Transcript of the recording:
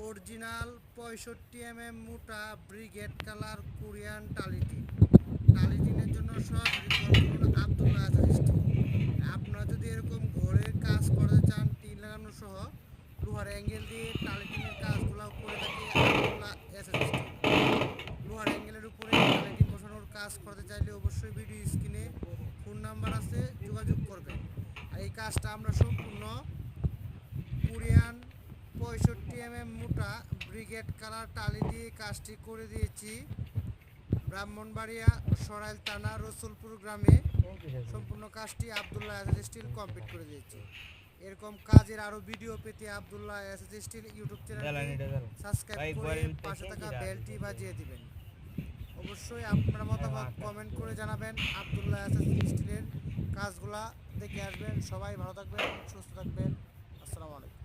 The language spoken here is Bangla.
অরিজিনাল 65 মোটা ব্রিগেড কালার কোরিয়ান টালিটিন। টালিটিনের জন্য সরাসরি কল করুন আব্দুল্লাহ স্টিল। আপনারা যদি এরকম ঘরের কাজ করতে চান, টিন লাগানো সহ লোহার অ্যাঙ্গেল দিয়ে টালিটিনের কাজগুলো করে থাকে আব্দুল্লাহ স্টিল। লোহার অ্যাঙ্গেলের উপরে টালিটিন বসানোর কাজ করতে চাইলে অবশ্যই ভিডিও স্ক্রিনে ফোন নাম্বার আছে, যোগাযোগ করবেন। আর এই কাজটা আমরা সম্পূর্ণ কোরিয়ান 65 মোটা ব্রিগেড কালার টালি দিয়ে কাজটি করে দিয়েছি ব্রাহ্মণবাড়িয়া সরাইল থানা রসুলপুর গ্রামে। সম্পূর্ণ কাজটি আব্দুল্লাহ স্টিল কমপ্লিট করে দিয়েছি। এরকম কাজের আরও ভিডিও পেতে আব্দুল্লাহ স্টিল ইউটিউব চ্যানেলটি সাবস্ক্রাইব করে পাশে থাকা বেলটি বাজিয়ে দিবেন। অবশ্যই আপনার মতামত কমেন্ট করে জানাবেন। আব্দুল্লাহ স্টিলের কাজগুলা দেখে আসবেন। সবাই ভালো থাকবেন, সুস্থ থাকবেন। আসসালামু আলাইকুম।